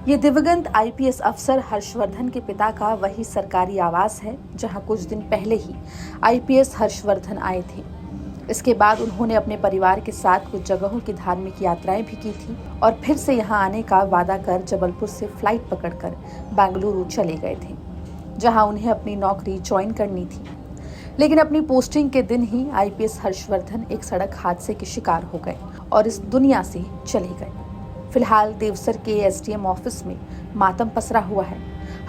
ये दिवंगत आईपीएस अफसर हर्षवर्धन के पिता का वही सरकारी आवास है जहां कुछ दिन पहले ही आईपीएस हर्षवर्धन आए थे। इसके बाद उन्होंने अपने परिवार के साथ कुछ जगहों की धार्मिक यात्राएं भी की थी और फिर से यहां आने का वादा कर जबलपुर से फ्लाइट पकड़कर बेंगलुरु चले गए थे, जहां उन्हें अपनी नौकरी ज्वाइन करनी थी। लेकिन अपनी पोस्टिंग के दिन ही आईपीएस हर्षवर्धन एक सड़क हादसे के शिकार हो गए और इस दुनिया से चले गए। फिलहाल देवसर के एसडीएम ऑफिस में मातम पसरा हुआ है।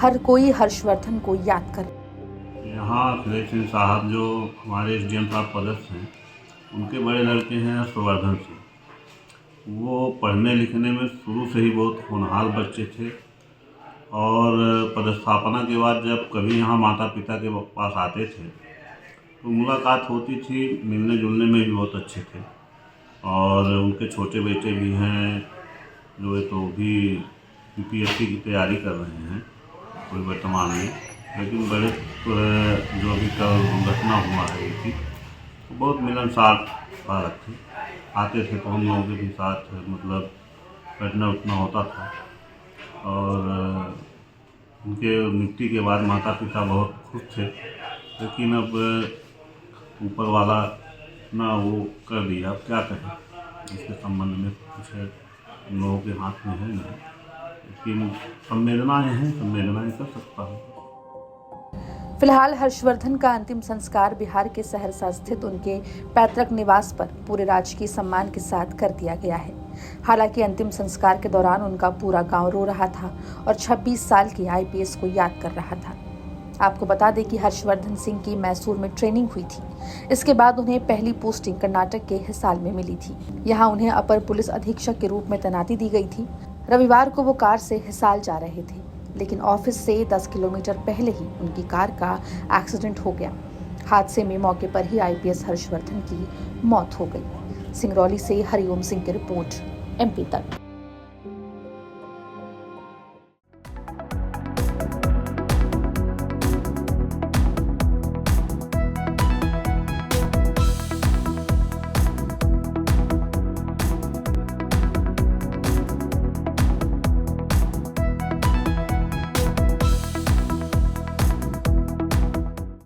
हर कोई हर्षवर्धन को याद कर। यहाँ अखिलेश सिंह साहब जो हमारे एसडीएम साहब पदस्थ हैं, उनके बड़े लड़के हैं हर्षवर्धन सिंह। वो पढ़ने लिखने में शुरू से ही बहुत होनहार बच्चे थे और पदस्थापना के बाद जब कभी यहाँ माता पिता के पास आते थे तो मुलाकात होती थी, मिलने जुलने में भी बहुत अच्छे थे। और उनके छोटे बेटे भी हैं जो तो भी यूपीएससी की तैयारी कर रहे हैं कोई वर्तमान में, लेकिन बड़े जो अभी कल दुर्घटना हुआ है इसकी तो बहुत मिलनसार बालक थे। आते थे तो हम लोगों के भी साथ मतलब बैठना उठना होता था। और उनके मृत्यु के बाद माता पिता बहुत खुश थे, लेकिन अब ऊपर वाला ना वो कर दिया, अब क्या कहें। इसके संबंध में कुछ हम लोगों के हाथ में है नहीं, लेकिन संवेदनाएं कर सकता हूँ। फिलहाल हर्षवर्धन का अंतिम संस्कार बिहार के सहरसा स्थित उनके पैतृक निवास पर पूरे राजकीय सम्मान के साथ कर दिया गया है। हालांकि अंतिम संस्कार के दौरान उनका पूरा गांव रो रहा था और 26 साल की आईपीएस को याद कर रहा था। आपको बता दें कि हर्षवर्धन सिंह की मैसूर में ट्रेनिंग हुई थी। इसके बाद उन्हें पहली पोस्टिंग कर्नाटक के हिसार में मिली थी। यहाँ उन्हें अपर पुलिस अधीक्षक के रूप में तैनाती दी गई थी। रविवार को वो कार से हिसार जा रहे थे, लेकिन ऑफिस से 10 किलोमीटर पहले ही उनकी कार का एक्सीडेंट हो गया। हादसे में मौके पर ही आईपीएस हर्षवर्धन की मौत हो गई। सिंगरौली से हरिओम सिंह की रिपोर्ट, एमपी तक।